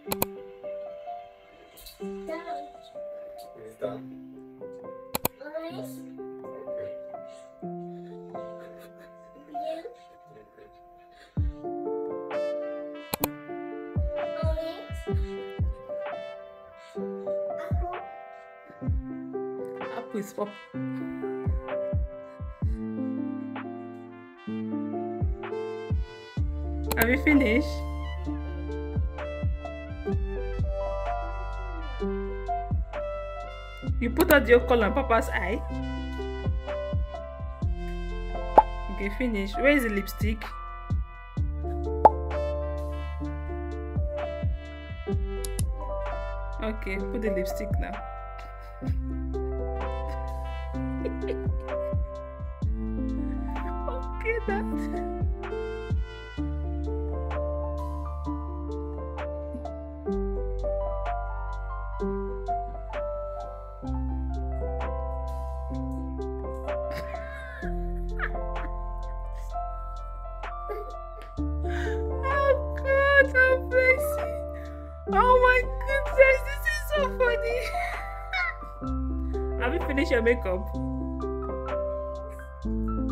It's done. Nice. Okay. Apple is pop. Have you finished? You put out your color on Papa's eye. Okay, finish. Where is the lipstick? Okay, put the lipstick now. Okay, that. Oh my goodness, this is so funny. Have you finished your makeup?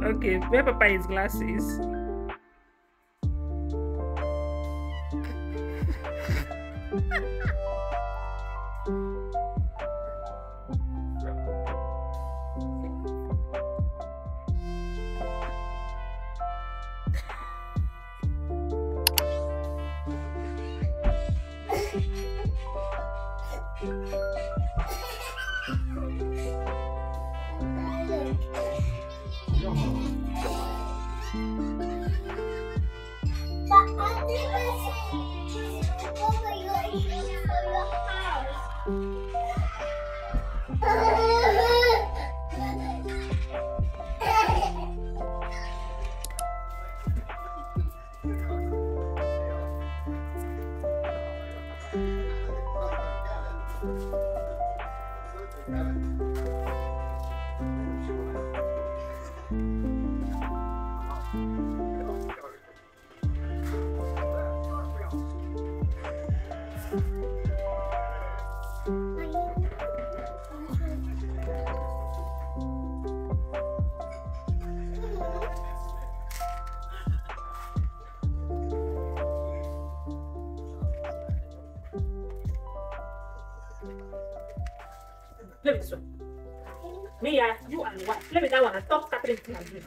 Okay, where Papa his glasses? Play with this one. Mia, you and what? Play with that one and stop scattering it and doing.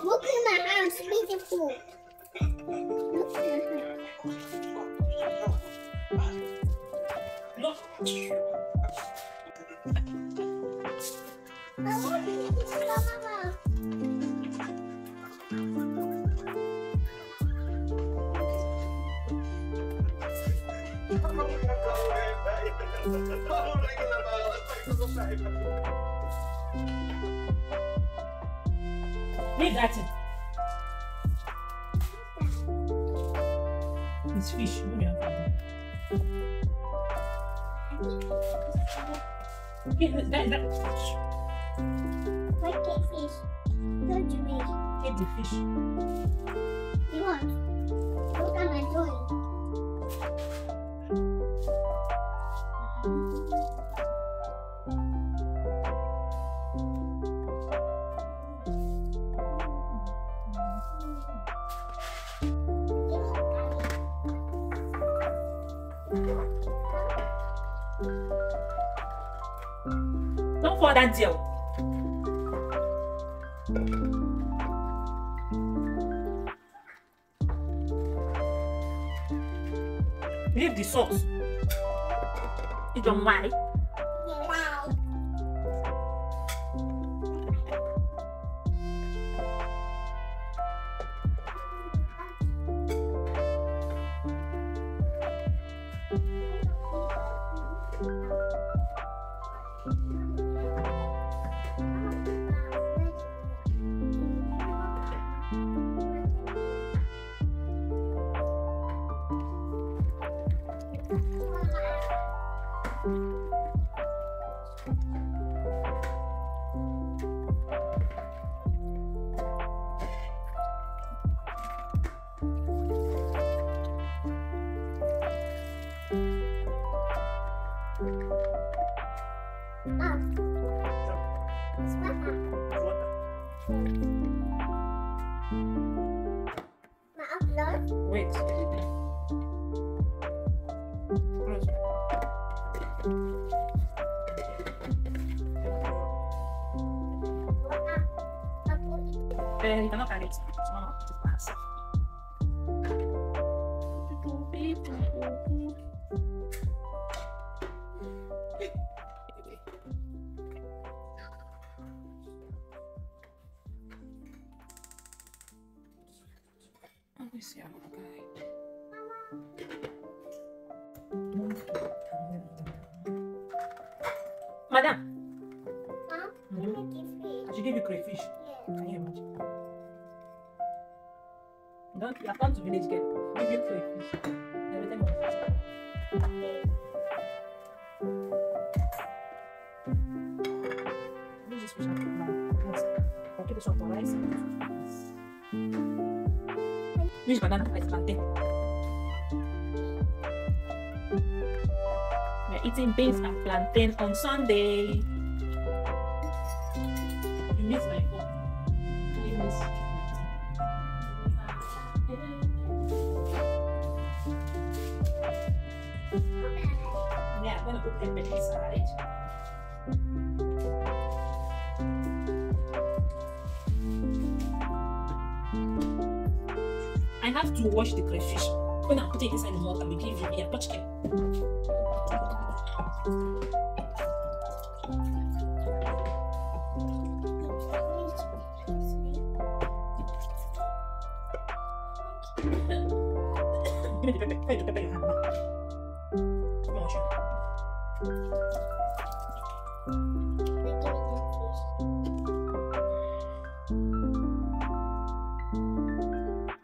Look in my hands, beautiful. Look in my hands. No. I want to eat Mama. Leave that in. It's fish. Get that fish. Why get fish? Don't you make? Get the fish. You want? What am I doing? Don't fall that deal. Leave the sauce. It's on why? Wait. Close. You cannot carry it. It's not to pass. Let me see another guy. Madam, I should give you crayfish. Can you imagine? Don't you have come to village girl? Give you crayfish. Everything will be use this fish and cook now. Yes. I'll keep this one for rice. Use banana rice plantain. We're eating beans and plantain on Sunday. You miss my phone. You miss. Yeah, I'm gonna put them inside. I have to wash the crayfish. When I put it inside the water, we give you here. Touch it. Give me the pepper. Where is the pepper you have now? Come on, wash it.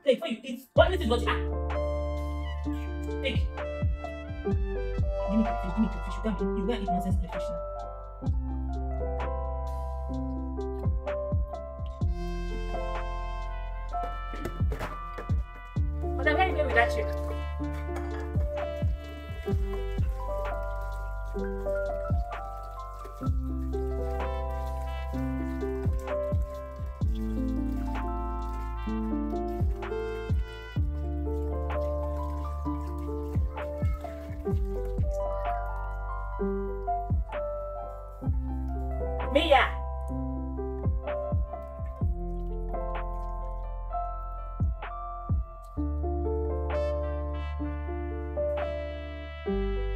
Take before you eat. What is what you are? Take. Give me crayfish. You can't eat nonsense crayfish now. But I'm very good with that chick. Mia!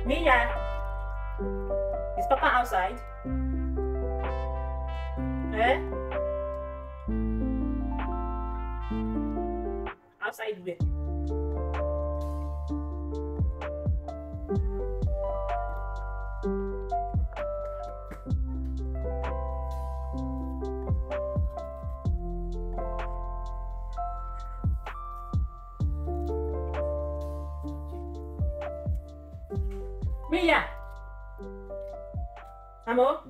Mia! Is Papa outside? Eh? Outside where? Mia! Amo?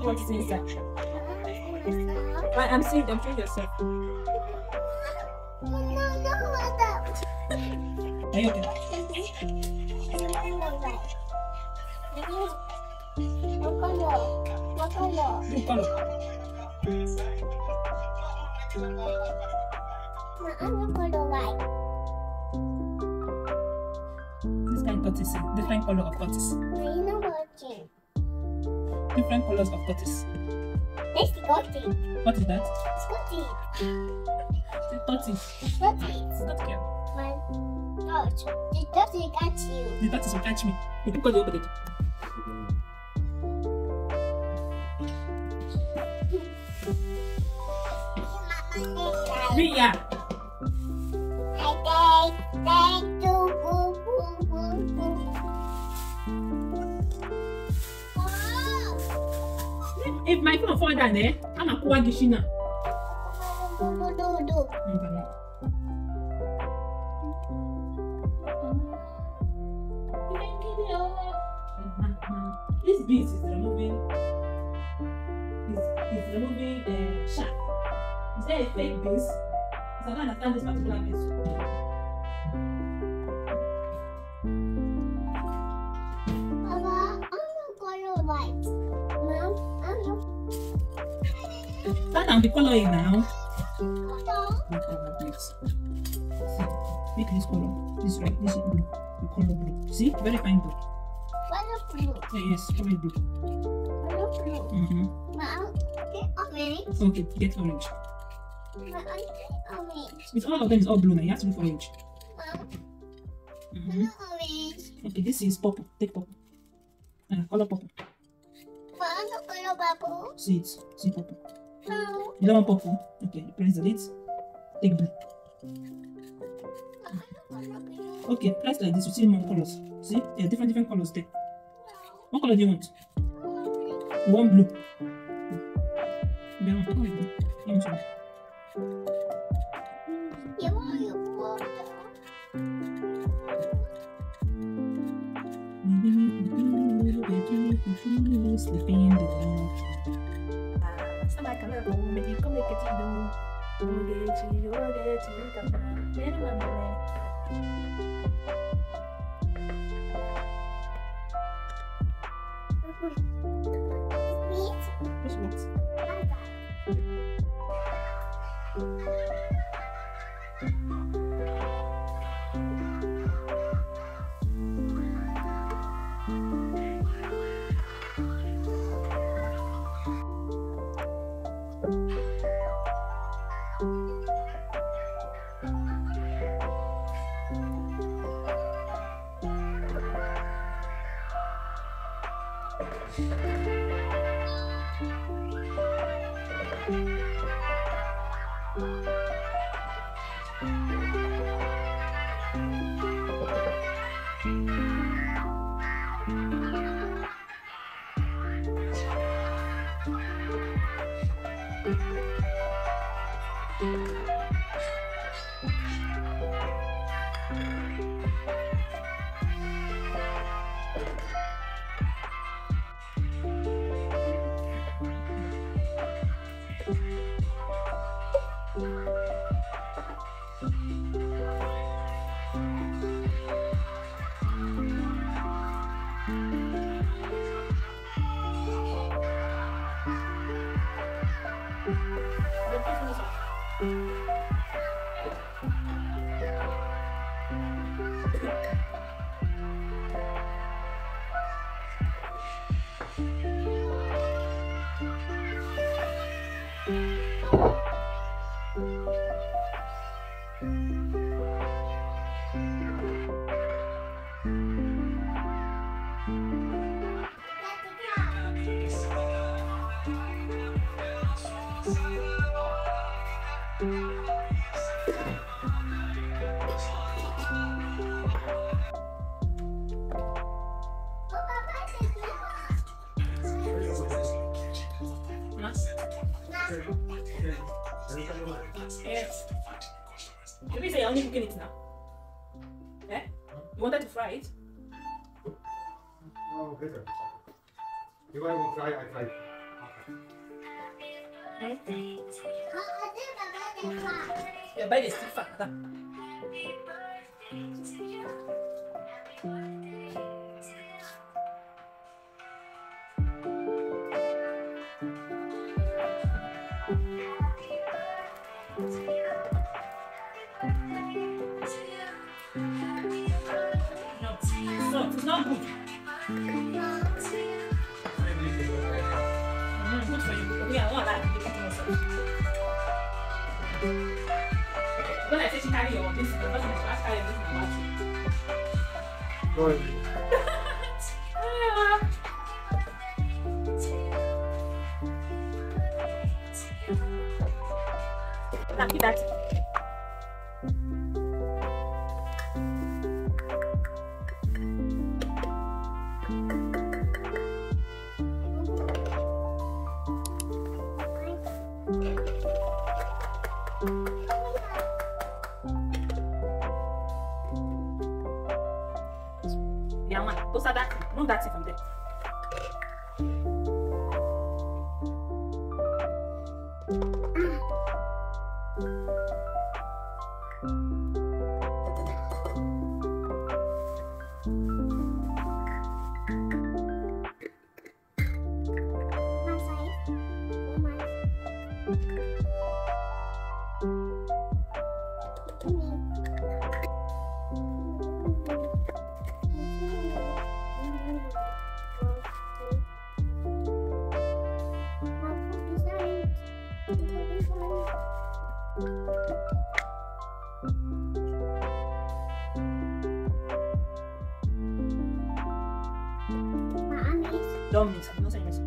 What is inside? I'm seeing yourself. Are you okay? What color? Blue color. This kind of tortoise, different color of tortoise. Different colors of tortoise. What is that? The tortoise. Not care. The tortoise got you. The tortoise will catch me. You can call the opposite. Ria. If my phone fall down there, I'm a poor Gishina. This beat is removing shaft. Is there a fake beast? Because I don't understand this particular beast. Papa, I'm not color white. Mom, I'm not That can be coloring now. color. Make this color. This right. This is blue. The color blue. See? Very fine blue. Color blue. Yes, color blue. Color blue. Mom, get orange. Okay, get orange. Mom, get orange. With all of them is all blue now. You have to look orange. Mom, Mhm. orange. Okay, this is purple. Take purple. Color purple. Mom, color bubble. See it. See purple. No. You don't want purple? Okay, you press the lid. Take blue. Color blue. Okay, press like this. You see more colors. See? There are different colors there. What color do you want? You want blue. You want blue. You want blue. You want your water. Sleeping in the room. Which ones? Yes. Can we say you're only cooking it now? Eh? You wanted to fry it? No, later. If I will try, I try. Your body is still fat. No, it's not good. Good for you. Yeah, I don't like making yourself. When I say she carry your this, the person is not carrying this about you. Lucky that. Yeah, man. Those are that. Move that from there. Don't miss it. No say miss it.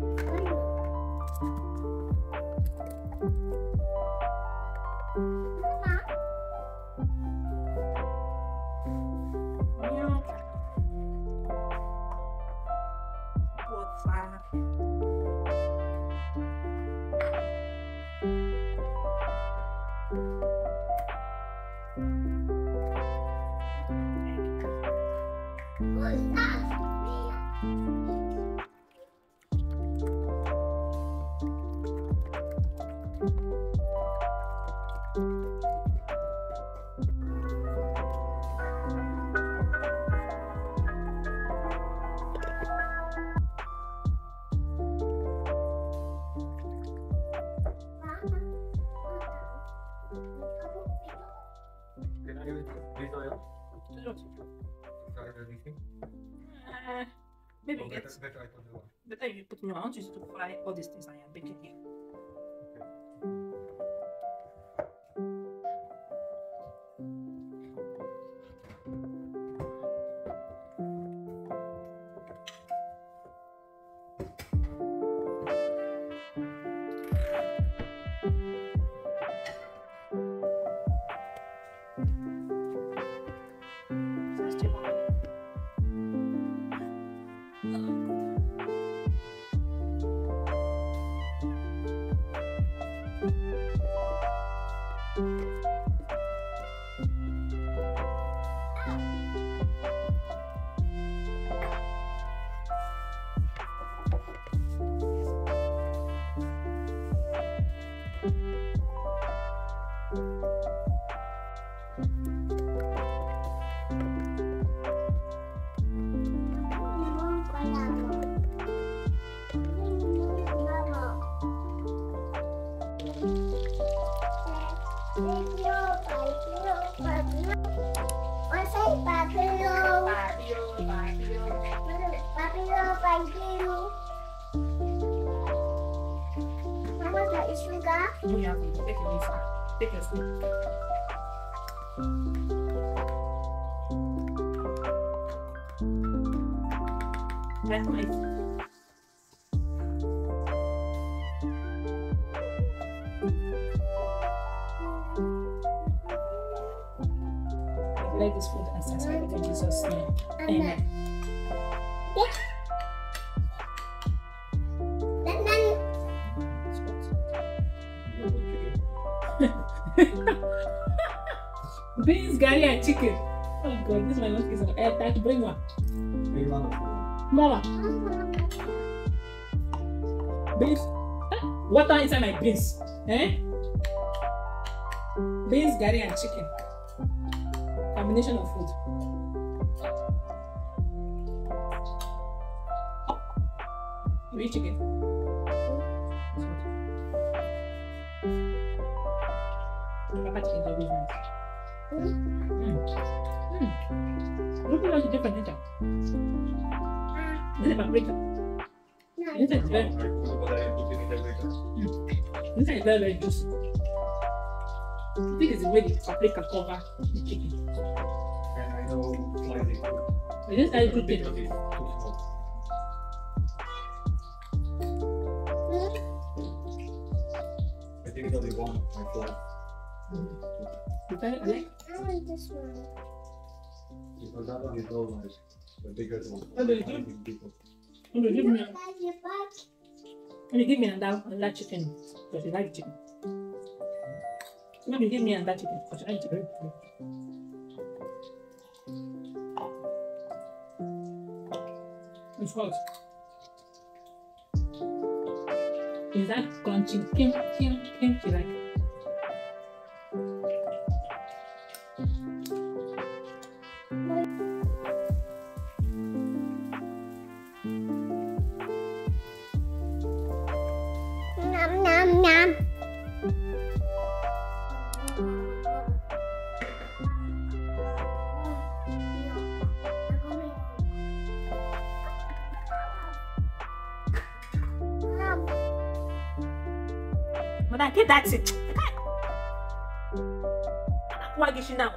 Maybe you get better if you put me on. I want you to fry all these things and you're baking here. No, you have to take it easy. Take your spoon. That's nice. Like this food and satisfied in Jesus' name. Amen. Beans, curry, and chicken. Oh God, this is my last piece of air. Time to bring one. Bring one. Mama. Beans. water inside my beans. Eh? Beans, garri, and chicken. Combination of food. You eat chicken? Papa chicken is always nice. Look at the different nature. This is paprika. This is very, very juicy. I think it's the way the paprika cover the chicken. And I know why they do. It is very good. Because it's too small. I think that they want my flag. You try it, Alex? I want this one. Because that one is all like the bigger one. What do you do? People. When you give me, Like your butt. when you give me another chicken, because you like chicken. When you give me another chicken, because you like chicken. It's hot. Is that crunchy? Kim, you like? Nom nom nom. But I get that it. Why get you now?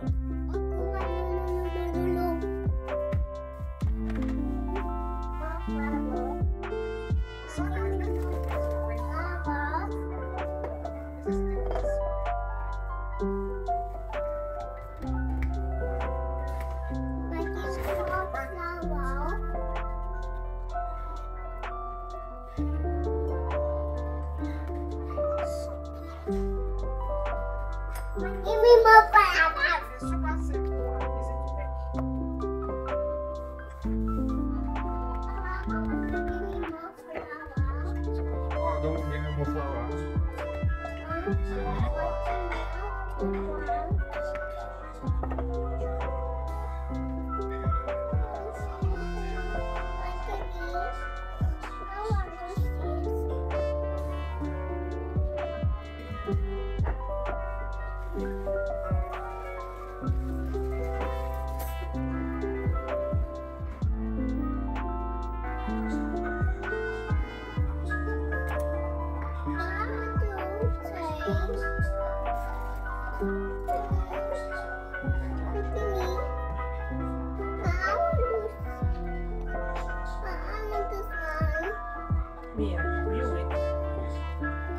Give me more flowers. It's super simple and easy to make. Oh, don't give me more flowers. Yeah, you win.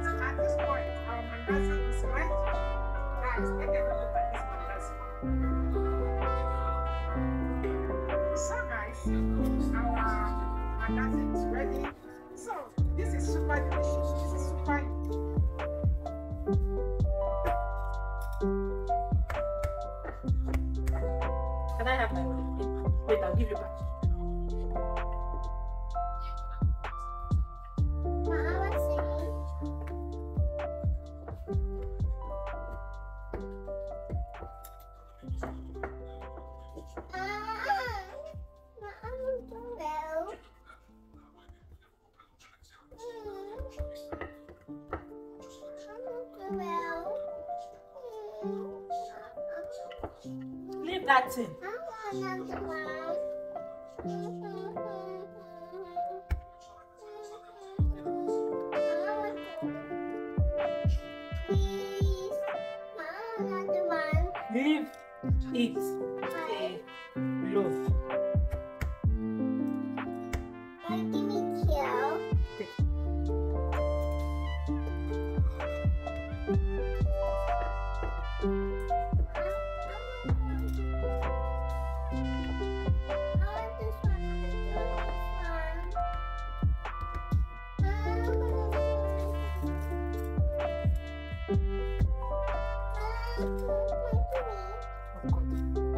So at this point, our Mandazi is ready. Guys, let them look at this Mandazi. So guys, our Mandazi is ready. So this is super delicious. This is super. Can I have my own? Wait, I'll give you back. Leave that thing. Leave it alone.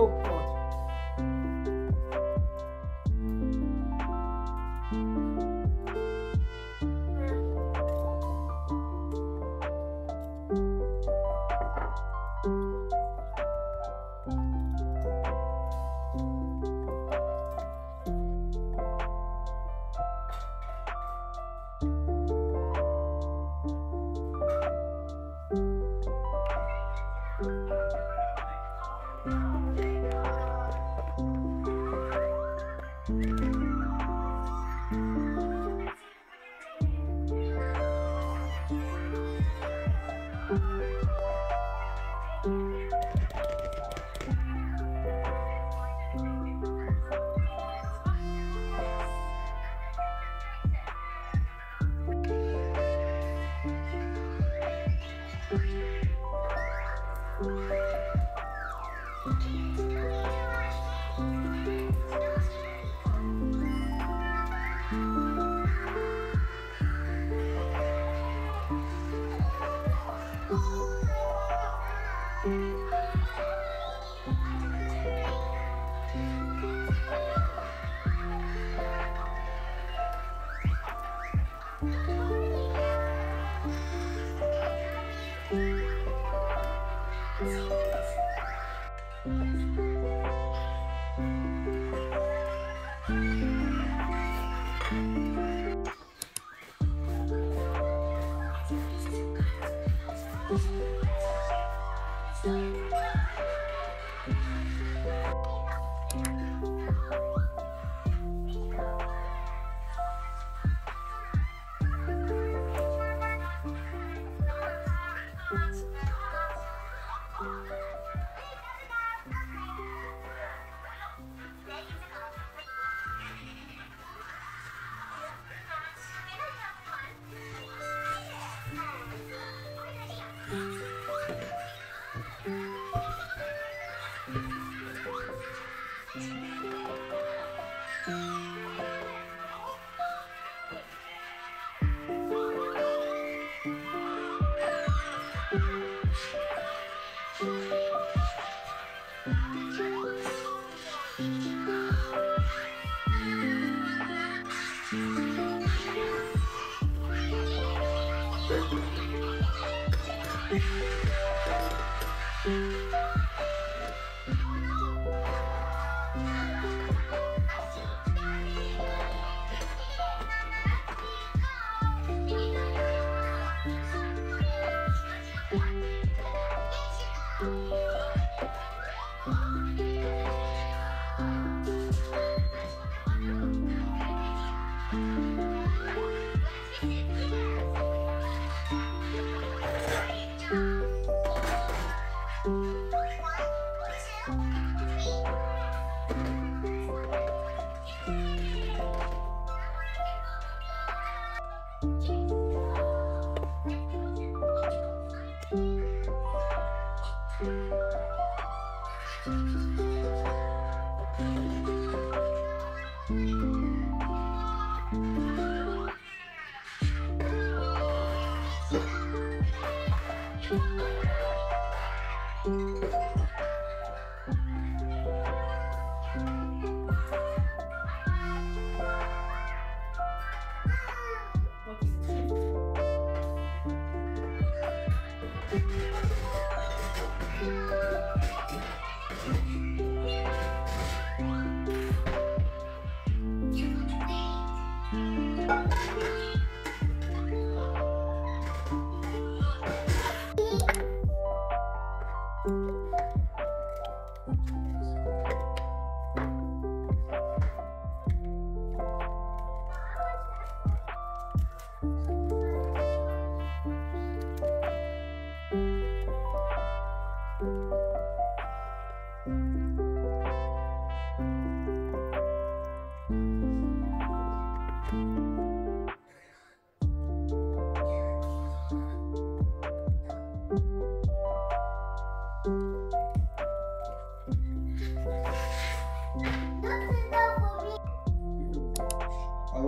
Oh God.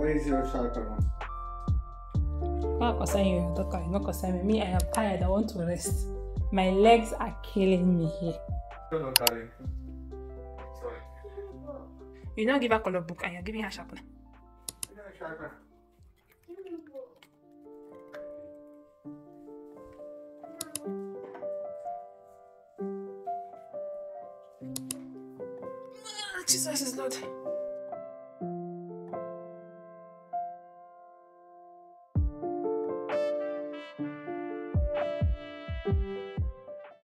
Where is your sharper one? Not concern you, doctor. Not concern me. I am tired. I want to rest. My legs are killing me here. No, darling. Sorry. You don't give her color book and you're giving her sharpener. Sharper. Jesus is Lord.